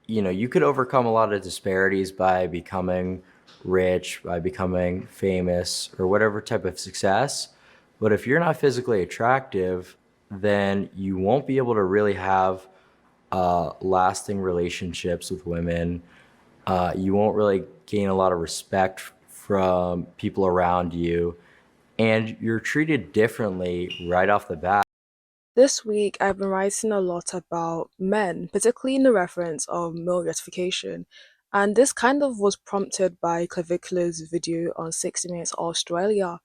you could overcome a lot of disparities by becoming rich, by becoming famous, or whatever type of success. But if you're not physically attractive, then you won't be able to really have lasting relationships with women. You won't really gain a lot of respect from people around you, and you're treated differently right off the bat. This week, I've been writing a lot about men, particularly in the reference of male gratification. And this kind of was prompted by Clavicular's video on 60 Minutes Australia.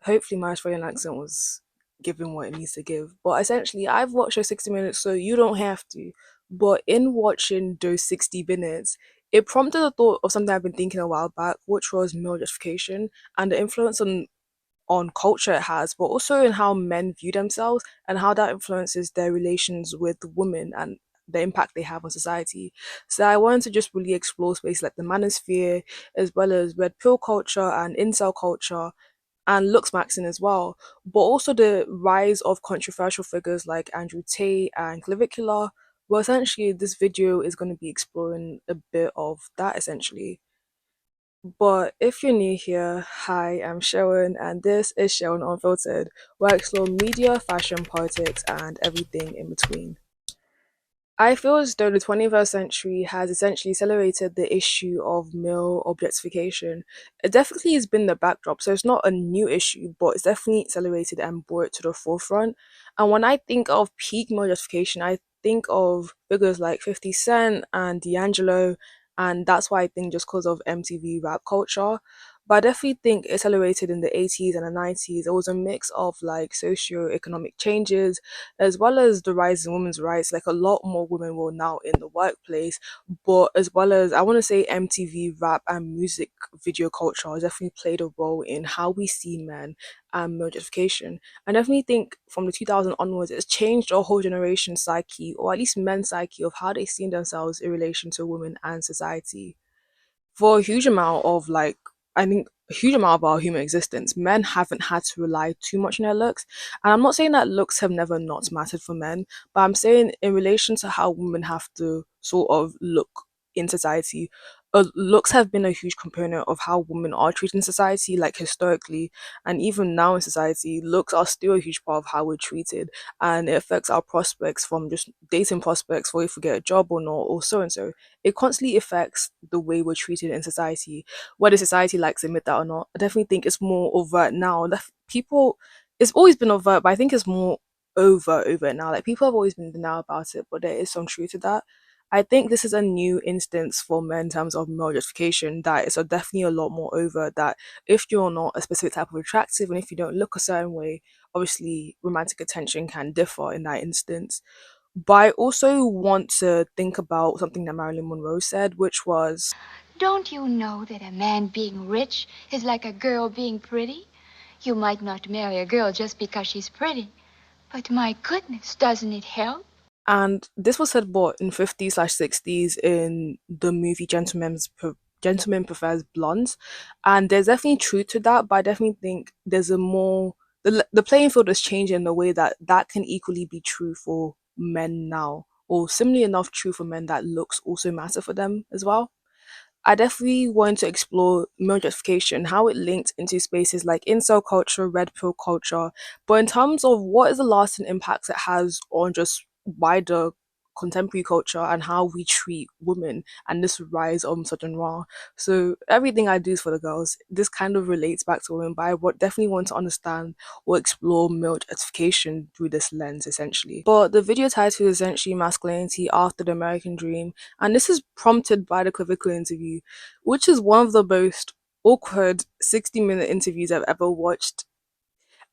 Hopefully, my Australian accent was giving what it needs to give. But essentially, I've watched those 60 minutes, so you don't have to. But in watching those 60 minutes, it prompted a thought of something I've been thinking a while back, which was male justification and the influence on culture it has, but also in how men view themselves and how that influences their relations with women and the impact they have on society. So I wanted to just really explore spaces like the manosphere, as well as red pill culture and incel culture, and Looksmaxing as well, but also the rise of controversial figures like Andrew Tate and Clavicular. Well, essentially, this video is going to be exploring a bit of that essentially. But if you're new here, hi, I'm Sharon, and this is Sharon Unfiltered, where I explore media, fashion, politics, and everything in between. I feel as though the 21st century has essentially accelerated the issue of male objectification. It definitely has been the backdrop, so it's not a new issue, but it's definitely accelerated and brought it to the forefront. And when I think of peak male objectification, I think of figures like 50 Cent and D'Angelo, and that's why I think just because of MTV rap culture. But I definitely think it accelerated in the 80s and the 90s. It was a mix of like socio-economic changes as well as the rise in women's rights. Like a lot more women were now in the workplace, but as well as I want to say MTV rap and music video culture has definitely played a role in how we see men and male justification. I definitely think from the 2000 onwards, it's changed a whole generation's psyche, or at least men's psyche, of how they see themselves in relation to women and society for a huge amount of like I think a huge amount of our human existence, men haven't had to rely too much on their looks. And I'm not saying that looks have never not mattered for men, but I'm saying in relation to how women have to sort of look in society, looks have been a huge component of how women are treated in society, like historically, and even now in society, looks are still a huge part of how we're treated, and it affects our prospects from just dating prospects for if we get a job or not, or so and so it constantly affects the way we're treated in society, whether society likes to admit that or not. I definitely think it's more overt now. People, it's always been overt, but I think it's more overt now. Like people have always been in denial about it, but there is some truth to that. I think this is a new instance for men in terms of male justification that is definitely a lot more overt that if you're not a specific type of attractive and if you don't look a certain way, obviously romantic attention can differ in that instance. But I also want to think about something that Marilyn Monroe said, which was, Don't you know that a man being rich is like a girl being pretty? You might not marry a girl just because she's pretty, but my goodness, doesn't it help? and this was said what in 50s/60s in the movie Gentleman Prefers Blondes, and there's definitely truth to that. But I definitely think there's a more the playing field is changing in the way that that can equally be true for men now, or similarly enough true for men that looks also matter for them as well. I definitely want to explore male justification, how it linked into spaces like incel culture, red pill culture, but in terms of what is the lasting impacts it has on just wider contemporary culture and how we treat women and this rise of misogynoir. So everything I do is for the girls. This kind of relates back to women, but definitely want to understand or explore male justification through this lens essentially. But the video title is essentially masculinity after the American dream, and this is prompted by the Clavicular interview, which is one of the most awkward 60-minute interviews I've ever watched.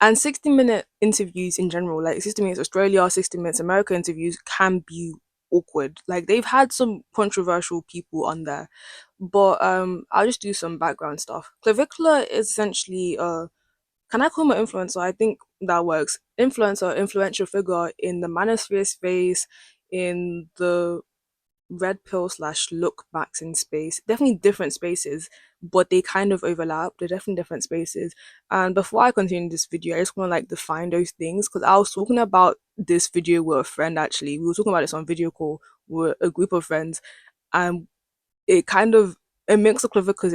And 60-minute interviews in general, like 60 Minutes Australia, 60 Minutes America interviews, can be awkward. Like they've had some controversial people on there. But I'll just do some background stuff. Clavicular is essentially can I call him an influencer? I think that works. Influencer, influential figure in the manosphere space, in the red pill slash lookmaxxing space. Definitely different spaces, but they kind of overlap. They're definitely different spaces. And before I continue this video, I just want to like define those things because I was talking about this video with a friend actually. We were talking about this on video call with a group of friends, and it kind of a mix of Clavicular's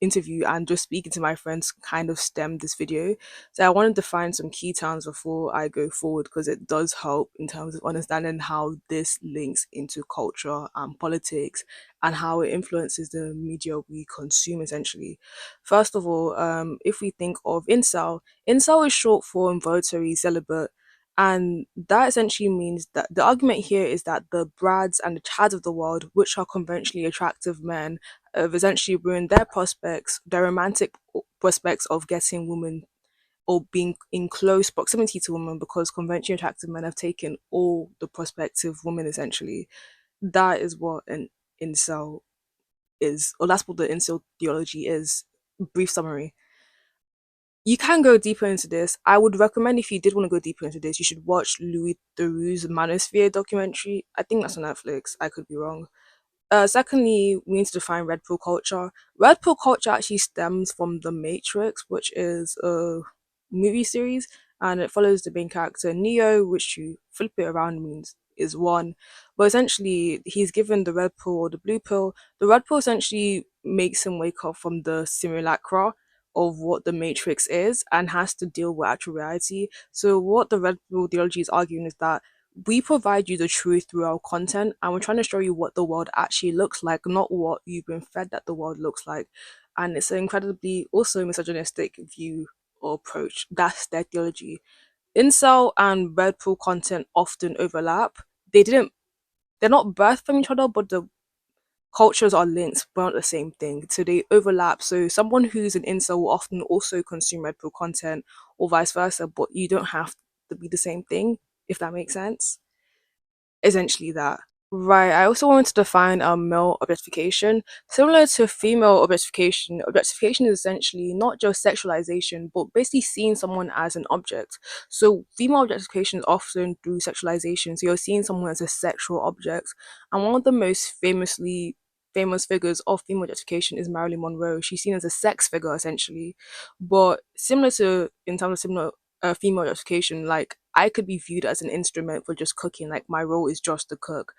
interview and just speaking to my friends kind of stemmed this video. So I wanted to find some key terms before I go forward because it does help in terms of understanding how this links into culture and politics and how it influences the media we consume essentially. First of all, if we think of incel is short for involuntary celibate, and that essentially means that the argument here is that the Brads and the Chads of the world, which are conventionally attractive men, have essentially ruined their prospects, their romantic prospects of getting women or being in close proximity to women because conventionally attractive men have taken all the prospective women essentially. That is what an incel is, or that's what the incel theology is. Brief summary. You can go deeper into this. I would recommend if you did want to go deeper into this, you should watch Louis Theroux's Manosphere documentary. I think that's on Netflix. I could be wrong. Secondly, we need to define red pill culture. Red pill culture actually stems from The Matrix, which is a movie series, and it follows the main character Neo, which you flip it around means is one. But essentially, he's given the red pill or the blue pill. The red pill essentially makes him wake up from the simulacra of what the Matrix is and has to deal with actual reality. So, what the red pill theology is arguing is that we provide you the truth through our content and we're trying to show you what the world actually looks like, not what you've been fed that the world looks like. And it's an incredibly also misogynistic view or approach. That's their theology. Incel and red pill content often overlap. They're not birthed from each other, but the cultures are linked but not the same thing. So they overlap. So someone who's an incel will often also consume red pill content or vice versa, but you don't have to be the same thing, if that makes sense. Essentially that. Right. I also wanted to define male objectification. Similar to female objectification is essentially not just sexualization, but basically seeing someone as an object. So female objectification is often through sexualization. So you're seeing someone as a sexual object. And one of the most famous figures of female objectification is Marilyn Monroe. She's seen as a sex figure essentially. But similar to in terms of similar female objectification, like I could be viewed as an instrument for just cooking, like my role is just to cook,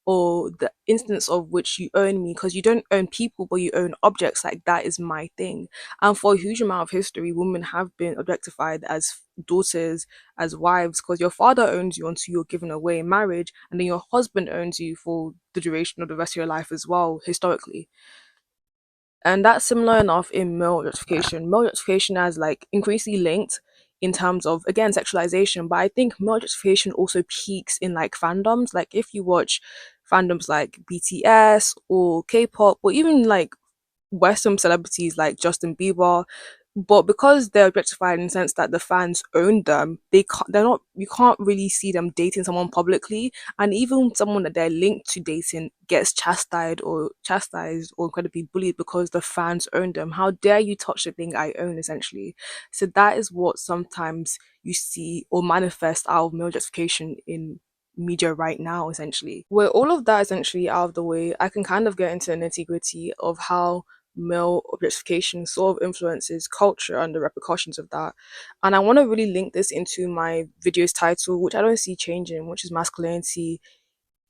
or the instance of which you own me because you don't own people but you own objects, like that is my thing. And for a huge amount of history, women have been objectified as daughters, as wives, because your father owns you until you're given away in marriage, and then your husband owns you for the duration of the rest of your life as well, historically. And that's similar enough in male objectification. Male objectification is like increasingly linked in terms of again sexualization, but I think male objectification also peaks in like fandoms. Like if you watch fandoms like BTS or K-pop or even like Western celebrities like Justin Bieber, but because they're objectified in the sense that the fans own them, they're not you can't really see them dating someone publicly, and even someone that they're linked to dating gets chastised or incredibly bullied because the fans own them. How dare you touch the thing I own, essentially. So that is what sometimes you see or manifest out of male objectification in media right now, essentially. Where all of that essentially out of the way, I can kind of get into the nitty gritty of how male objectification sort of influences culture and the repercussions of that. And I want to really link this into my video's title, which I don't see changing, which is masculinity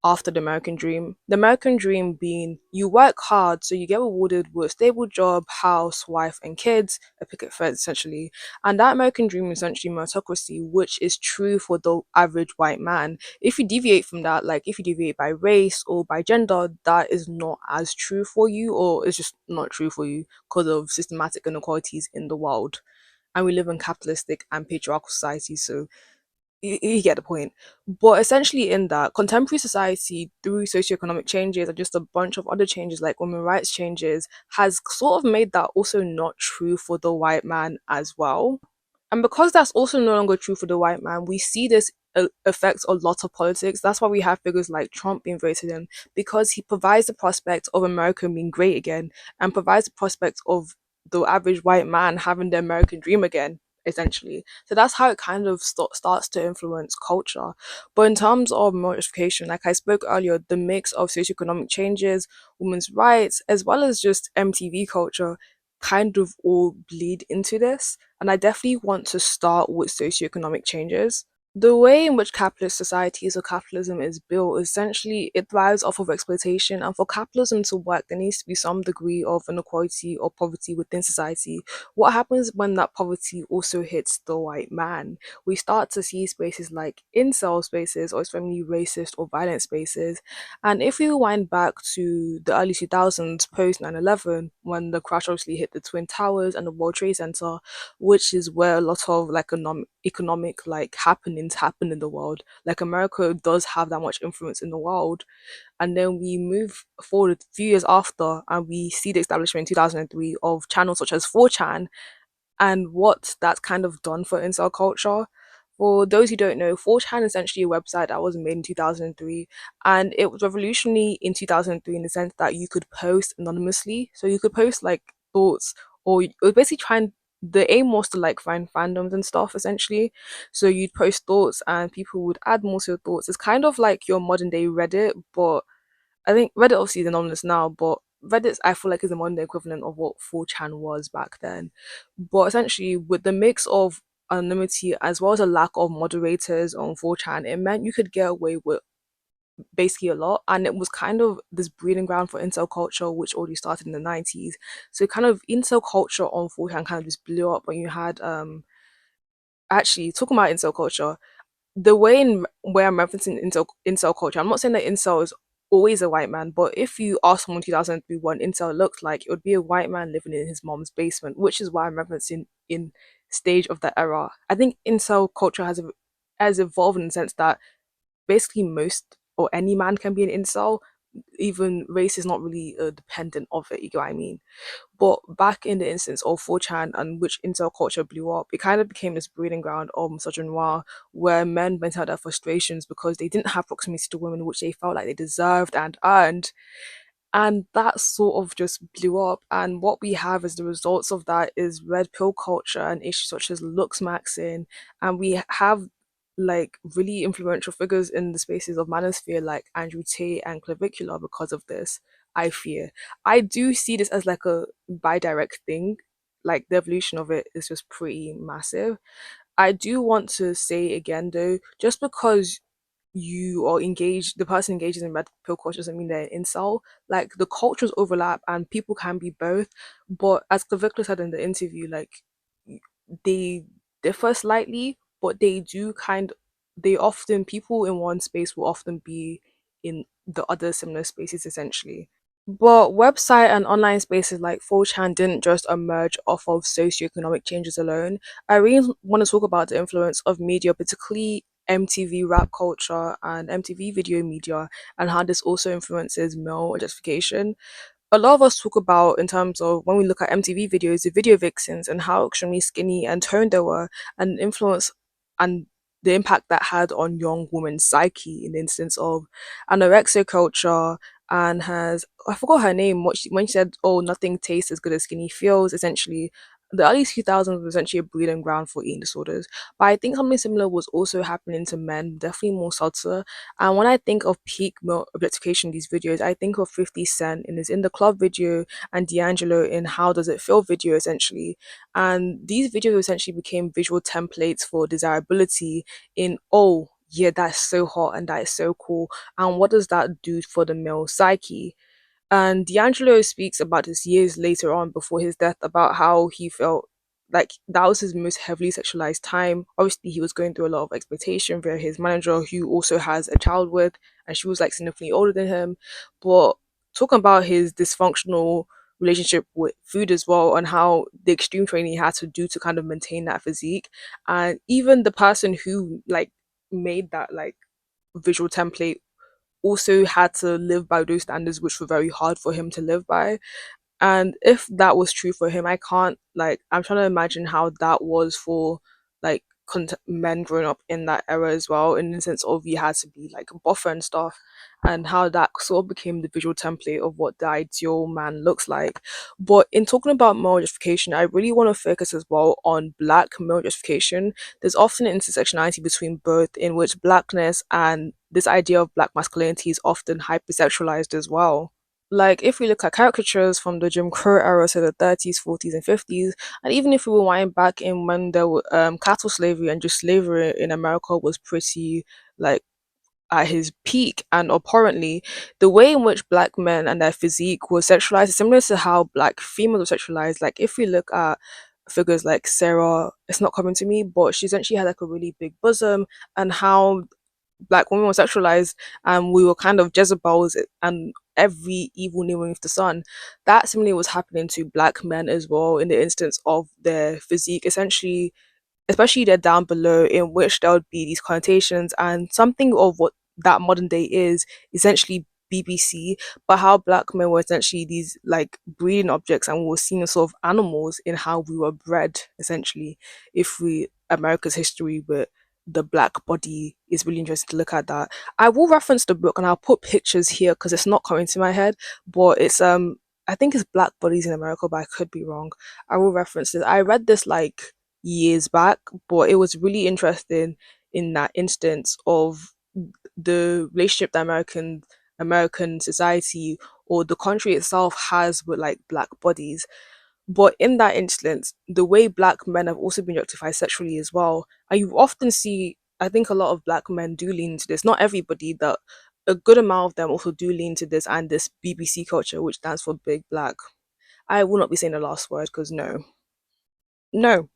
after the American dream. The American dream being you work hard so you get rewarded with a stable job, house, wife, and kids, a picket fence essentially. And that American dream is essentially meritocracy, which is true for the average white man. If you deviate from that, like if you deviate by race or by gender, that is not as true for you, or it's just not true for you because of systematic inequalities in the world. And we live in capitalistic and patriarchal societies, so you get the point. But essentially, in that contemporary society, through socioeconomic changes and just a bunch of other changes like women rights changes, has sort of made that also not true for the white man as well. And because that's also no longer true for the white man, we see this affects a lot of politics. That's why we have figures like Trump being voted in, because he provides the prospect of America being great again and provides the prospect of the average white man having the American dream again. essentially. So that's how it kind of starts to influence culture. But in terms of modification, like I spoke earlier, the mix of socioeconomic changes, women's rights, as well as just MTV culture kind of all bleed into this. And I definitely want to start with socioeconomic changes. The way in which capitalist societies or capitalism is built, essentially, it thrives off of exploitation. And for capitalism to work, there needs to be some degree of inequality or poverty within society. What happens when that poverty also hits the white man? We start to see spaces like incel spaces or extremely racist or violent spaces. And if we wind back to the early 2000s, post 9/11, when the crash obviously hit the Twin Towers and the World Trade Center, which is where a lot of like economic like happenings happen in the world. Like America does have that much influence in the world. And then we move forward a few years after and we see the establishment in 2003 of channels such as 4chan and what that's kind of done for incel culture. For those who don't know, 4chan is essentially a website that was made in 2003, and it was revolutionary in 2003 in the sense that you could post anonymously. So you could post like thoughts, or it was basically trying. The aim was to like find fandoms and stuff essentially. So you'd post thoughts, and people would add more to your thoughts. It's kind of like your modern day Reddit, but I think Reddit obviously is anonymous now, but Reddit I feel like is the modern day equivalent of what 4chan was back then. But essentially, with the mix of anonymity as well as a lack of moderators on 4chan, it meant you could get away with basically a lot. And it was kind of this breeding ground for incel culture, which already started in the 90s. So kind of incel culture on 4chan kind of just blew up when you had actually talking about incel culture, the way in where I'm referencing incel culture, I'm not saying that incel is always a white man, but if you ask someone in 2003 what an incel looked like, it would be a white man living in his mom's basement, which is why I'm referencing in stage of that era. I think incel culture has evolved in the sense that basically most or any man can be an incel. Even race is not really a dependent of it. You get what I mean? But back in the instance of 4chan and which incel culture blew up, it kind of became this breeding ground of misogynoir where men went out their frustrations because they didn't have proximity to women, which they felt like they deserved and earned. And that sort of just blew up. And what we have as the results of that is red pill culture and issues such as looksmaxing. And we have like really influential figures in the spaces of manosphere like Andrew Tate and Clavicular because of this, I fear. I do see this as like a bi-direct thing. Like the evolution of it is just pretty massive. I do want to say again though, just because you are engaged, the person engages in red pill culture doesn't mean they're an incel. Like the cultures overlap and people can be both. But as Clavicular said in the interview, like they differ slightly, but they often, people in one space will often be in the other similar spaces essentially. But website and online spaces like 4chan didn't just emerge off of socioeconomic changes alone. I really want to talk about the influence of media, particularly MTV rap culture and MTV video media, and how this also influences male objectification. A lot of us talk about in terms of when we look at MTV videos, the video vixens and how extremely skinny and toned they were, and influence and the impact that had on young women's psyche in the instance of anorexia culture and has I forgot her name when she said, "Oh, nothing tastes as good as skinny feels." Essentially, the early 2000s was essentially a breeding ground for eating disorders. But I think something similar was also happening to men, definitely more subtle. And when I think of peak male objectification in these videos, I think of 50 Cent in his In the Club video and D'Angelo in How Does It Feel video, essentially. And these videos essentially became visual templates for desirability in, oh, yeah, that's so hot and that is so cool. And what does that do for the male psyche? And D'Angelo speaks about this years later on before his death about how he felt like that was his most heavily sexualized time. Obviously, he was going through a lot of exploitation via his manager, who also has a child with, and she was like significantly older than him. But talking about his dysfunctional relationship with food as well, and how the extreme training he had to do to kind of maintain that physique, and even the person who like made that like visual template also had to live by those standards which were very hard for him to live by. And if that was true for him, I can't like I'm trying to imagine how that was for like men growing up in that era as well, in the sense of you had to be like a buffer and stuff, and how that sort of became the visual template of what the ideal man looks like. But in talking about male justification, I really want to focus as well on black male justification. There's often an intersectionality between both, in which blackness and this idea of black masculinity is often hypersexualized as well. Like, if we look at caricatures from the Jim Crow era, so the 30s, 40s, and 50s, and even if we rewind back in when there were cattle slavery, and just slavery in America was pretty like at his peak, and abhorrently, the way in which black men and their physique was sexualized is similar to how black females were sexualized. Like, if we look at figures like Sarah, it's not coming to me, but she essentially had like a really big bosom, and how black women were sexualized, and we were kind of Jezebels and every evil name beneath the sun. That similarly was happening to black men as well, in the instance of their physique, essentially, especially they're down below, in which there would be these connotations, and something of what that modern day is essentially BBC, but how black men were essentially these like breeding objects, and we were seen as sort of animals in how we were bred, essentially. If we America's history with the black body is really interesting to look at that. I will reference the book and I'll put pictures here because it's not coming to my head, but it's I think it's Black Bodies in America, but I could be wrong. I will reference it. I read this like years back, but it was really interesting in that instance of the relationship that American society or the country itself has with like black bodies. But in that instance, the way black men have also been objectified sexually as well, and you often see, I think a lot of black men do lean into this. Not everybody, but a good amount of them also do lean to this and this BBC culture, which stands for Big Black. I will not be saying the last word because no,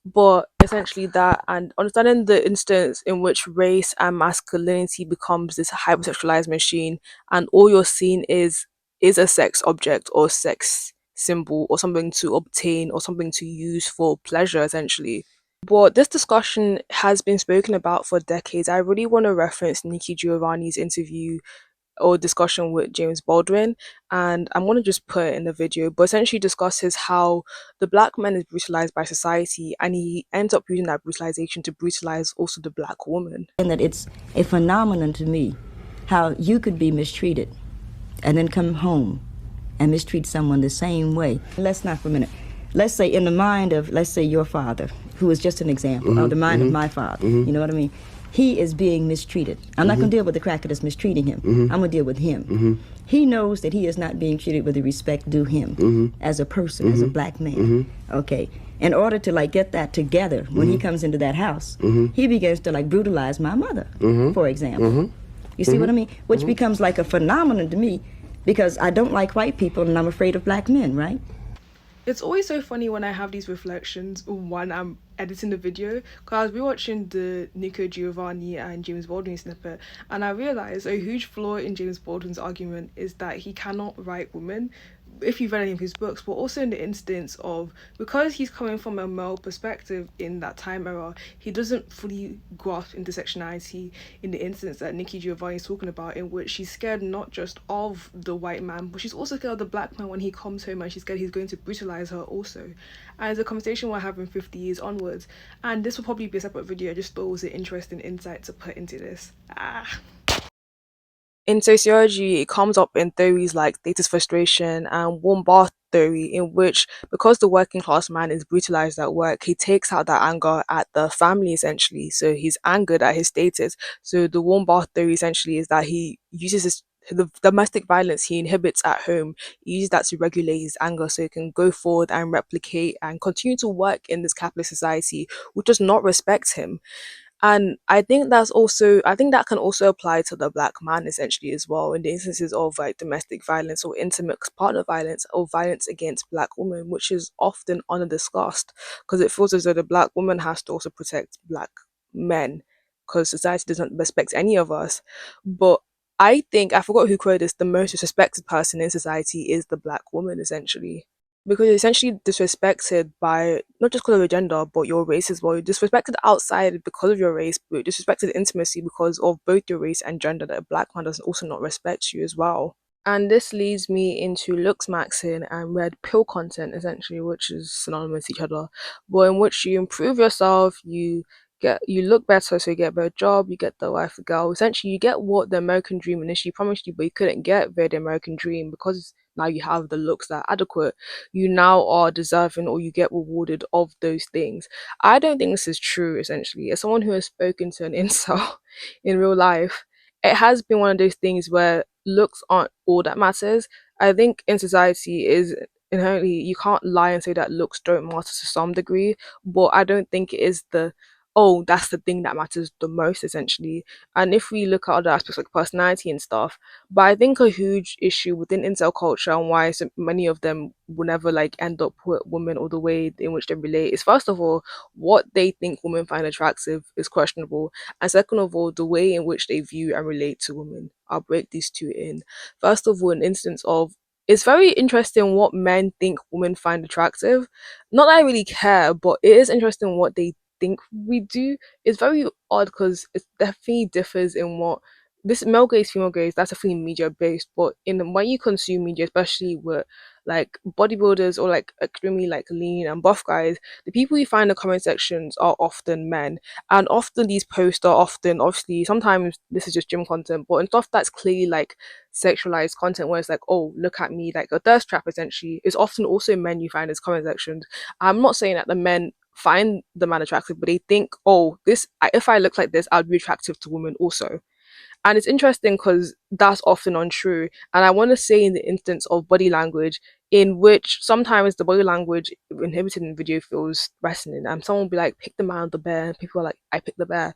but essentially that, and understanding the instance in which race and masculinity becomes this hypersexualized machine, and all you're seeing is a sex object or sex symbol or something to obtain or something to use for pleasure, essentially. But this discussion has been spoken about for decades. I really want to reference Nikki Giovanni's interview or discussion with James Baldwin, and I'm gonna just put it in the video, but essentially discusses how the black man is brutalized by society, and he ends up using that brutalization to brutalize also the black woman. And that it's a phenomenon to me how you could be mistreated and then come home and mistreat someone the same way. Let's not for a minute. Let's say in the mind of, let's say your father, who is just an example, or the mind of my father, you know what I mean? He is being mistreated. I'm not going to deal with the cracker that's mistreating him. I'm going to deal with him. He knows that he is not being treated with the respect due him as a person, as a black man. Okay. In order to like get that together, when he comes into that house, he begins to like brutalize my mother, for example. You see what I mean? Which becomes like a phenomenon to me, because I don't like white people and I'm afraid of black men, right? It's always so funny when I have these reflections when I'm editing the video, because I was rewatching the Nico Giovanni and James Baldwin snippet, and I realized a huge flaw in James Baldwin's argument is that he cannot write women, if you've read any of his books, but also in the instance of, because he's coming from a male perspective in that time era, he doesn't fully grasp intersectionality in the instance that Nikki Giovanni is talking about, in which she's scared not just of the white man, but she's also scared of the black man when he comes home, and she's scared he's going to brutalize her also. And it's a conversation we're having 50 years onwards, and this will probably be a separate video. I just thought it was an interesting insight to put into this. In sociology, it comes up in theories like status frustration and warm bath theory, in which, because the working class man is brutalized at work, he takes out that anger at the family, essentially. So he's angered at his status. So the warm bath theory essentially is that he uses the domestic violence he inhibits at home, he uses that to regulate his anger so he can go forward and replicate and continue to work in this capitalist society, which does not respect him. And I think that can also apply to the black man, essentially, as well, in the instances of like domestic violence or intimate partner violence or violence against black women, which is often under discussed, because it feels as though the black woman has to also protect black men, because society doesn't respect any of us. But I think, I forgot who quoted this, the most disrespected person in society is the black woman, essentially, because you're essentially disrespected by not just because of your gender but your race as well. You're disrespected outside because of your race, but you're disrespected intimacy because of both your race and gender, that a black man doesn't also not respect you as well. And this leads me into Looksmaxing and red pill content, essentially, which is synonymous with each other, but in which you improve yourself, you look better, so you get a better job, you get the wife, the girl. Essentially, you get what the American dream initially promised you, but you couldn't get via the American dream because now you have the looks that are adequate. You now are deserving, or you get rewarded of those things. I don't think this is true. Essentially, as someone who has spoken to an incel in real life, it has been one of those things where looks aren't all that matters. I think in society is inherently you can't lie and say that looks don't matter to some degree, but I don't think it is the oh that's the thing that matters the most essentially. And if we look at other aspects like personality and stuff, but I think a huge issue within incel culture and why so many of them will never like end up with women or the way in which they relate is first of all what they think women find attractive is questionable, and second of all, the way in which they view and relate to women. I'll break these two in. First of all, an instance of it's very interesting what men think women find attractive. Not that I really care, but it is interesting what they think we do. It's very odd because it definitely differs in what this male gaze, female gaze, that's definitely media based, but in when you consume media, especially with like bodybuilders or like extremely like lean and buff guys, the people you find in the comment sections are often men, and often these posts are often obviously sometimes this is just gym content, but in stuff that's clearly like sexualized content where it's like, oh look at me, like a thirst trap essentially, is often also men you find as comment sections. I'm not saying that the men find the man attractive, but they think, oh if I look like this I'd be attractive to women also. And it's interesting because that's often untrue. And I want to say in the instance of body language, in which sometimes the body language inhibited in video feels threatening. And someone will be like, pick the man or the bear. And people are like, I pick the bear.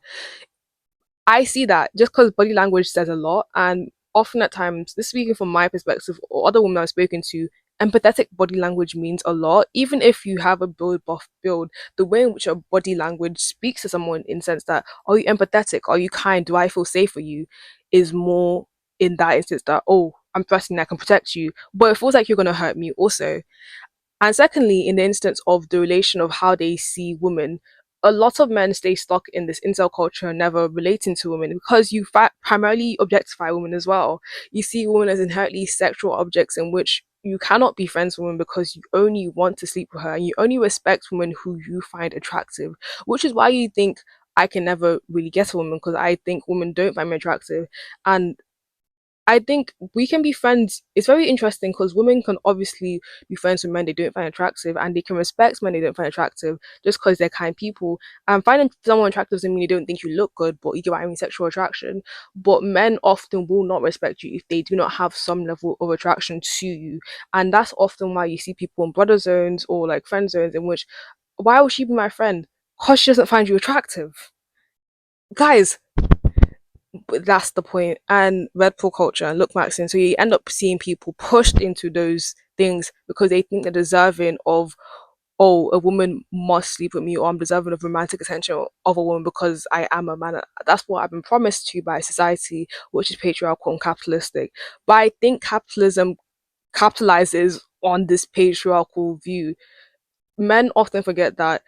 I see that just because body language says a lot, and often at times, this speaking from my perspective or other women I've spoken to, empathetic body language means a lot. Even if you have a build buff build, the way in which your body language speaks to someone in sense that are you empathetic, are you kind, do I feel safe for you, is more in that instance that oh I'm trusting I can protect you, but it feels like you're gonna hurt me also. And secondly, in the instance of the relation of how they see women, a lot of men stay stuck in this incel culture, never relating to women because you primarily objectify women as well. You see women as inherently sexual objects in which you cannot be friends with women because you only want to sleep with her and you only respect women who you find attractive, which is why you think I can never really get a woman because I think women don't find me attractive. And I think we can be friends. It's very interesting because women can obviously be friends with men they don't find attractive, and they can respect men they don't find attractive just because they're kind people. And finding someone attractive doesn't mean you don't think you look good, but you get what I mean, sexual attraction. But men often will not respect you if they do not have some level of attraction to you, and that's often why you see people in brother zones or like friend zones in which, why would she be my friend? Because she doesn't find you attractive, guys. But that's the point. And red pill culture and lookmaxing, so you end up seeing people pushed into those things because they think they're deserving of, oh a woman must sleep with me, or I'm deserving of romantic attention of a woman because I am a man. That's what I've been promised to by society, which is patriarchal and capitalistic. But I think capitalism capitalizes on this patriarchal view. Men often forget that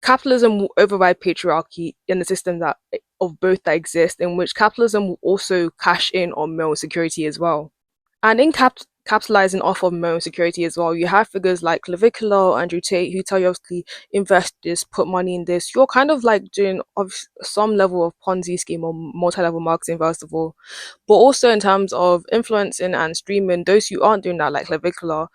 capitalism will override patriarchy in the system that of both that exist, in which capitalism will also cash in on male security as well. And in capitalizing off of male security as well, you have figures like Clavicular, Andrew Tate, who tell you obviously invest this, put money in this. You're kind of like doing of some level of Ponzi scheme or multi-level marketing first of all, but also in terms of influencing and streaming. Those who aren't doing that, like Clavicular,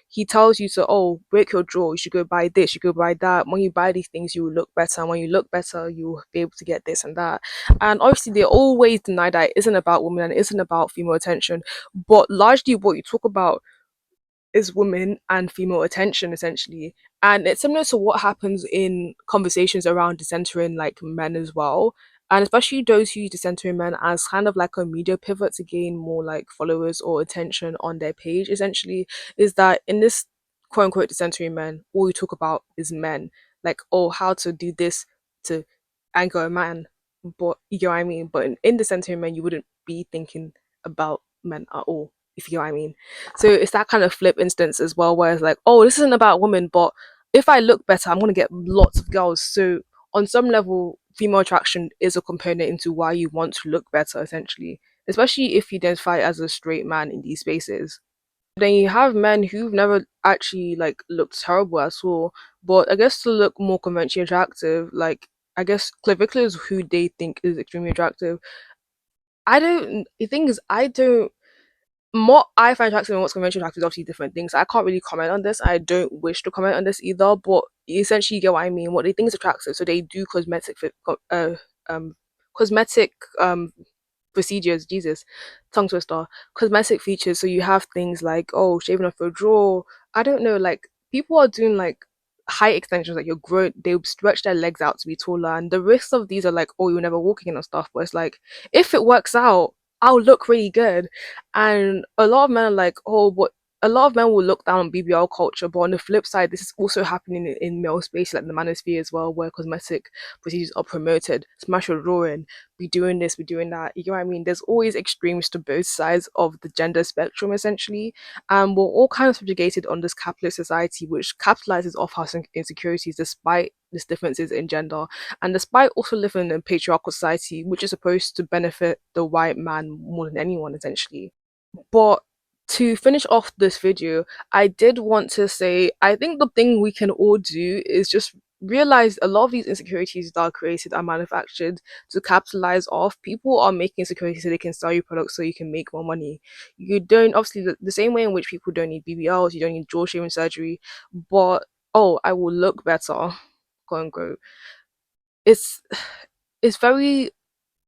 he tells you to oh break your jaw, you should go buy this, you go buy that. When you buy these things, you will look better. And when you look better, you'll be able to get this and that. And obviously, they always deny that it isn't about women and it isn't about female attention, but largely what you talk about is women and female attention essentially. And it's similar to what happens in conversations around decentering like men as well, and especially those who use decentering men as kind of like a media pivot to gain more like followers or attention on their page essentially, is that in this quote unquote decentering men, all you talk about is men, like oh how to do this to anger a man. But you get what I mean, but in decentering men you wouldn't be thinking about men at all, if you get what I mean. So it's that kind of flip instance as well, where it's like, oh, this isn't about women, but if I look better, I'm gonna get lots of girls. So on some level, female attraction is a component into why you want to look better, essentially. especially if you identify as a straight man in these spaces. Then you have men who've never actually like looked terrible at all, but I guess to look more conventionally attractive, like I guess Clavicular is who they think is extremely attractive. I don't. The thing is, I don't. What I find attractive and what's conventionally attractive is obviously different things. I can't really comment on this. I don't wish to comment on this either, but essentially, you get what I mean. What they think is attractive, so they do um, cosmetic procedures, Jesus, tongue twister, cosmetic features. So you have things like, oh, shaving off your jaw. I don't know, like people are doing like height extensions, like you're grown, they stretch their legs out to be taller. And the risks of these are like, oh, you're never walking and stuff. But it's like, if it works out, I'll look really good. And a lot of men are like, oh, but a lot of men will look down on BBL culture, but on the flip side, this is also happening in male space, like the manosphere as well, where cosmetic procedures are promoted. Smash your drawing, be doing this, be doing that. You know what I mean? There's always extremes to both sides of the gender spectrum, essentially. And we're all kind of subjugated on this capitalist society, which capitalizes off our insecurities despite these differences in gender. And despite also living in a patriarchal society, which is supposed to benefit the white man more than anyone, essentially. But to finish off this video, I did want to say I think the thing we can all do is just realize a lot of these insecurities that are created are manufactured to capitalize off. People are making insecurities so they can sell you products so you can make more money. You don't, obviously, the same way in which people don't need BBLs, you don't need jaw shaving surgery, but oh, I will look better, quote unquote. It's it's very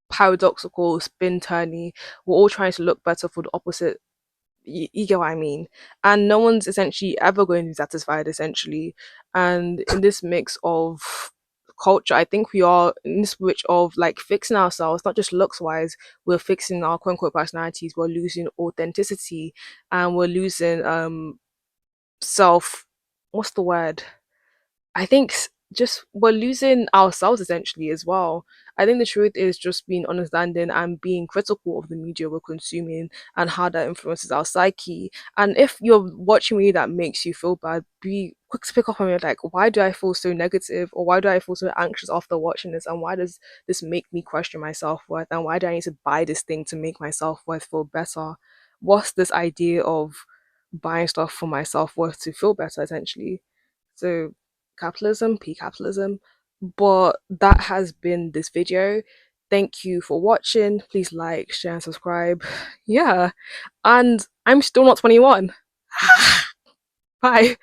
paradoxical, spin turny. We're all trying to look better for the opposite. You get what I mean? And no one's essentially ever going to be satisfied, essentially. And in this mix of culture, I think we are in this switch of like fixing ourselves, not just looks wise, we're fixing our quote unquote personalities, we're losing authenticity, and we're losing self, what's the word? I think just we're losing ourselves essentially as well. I think the truth is just being understanding and being critical of the media we're consuming and how that influences our psyche. And if you're watching media that makes you feel bad, be quick to pick up on it, like, why do I feel so negative, or why do I feel so anxious after watching this, and why does this make me question my self-worth, and why do I need to buy this thing to make my self-worth feel better? What's this idea of buying stuff for my self-worth to feel better, essentially? So capitalism, p capitalism. But that has been this video. Thank you for watching. Please like, share, and subscribe. Yeah. And I'm still not 21. Bye.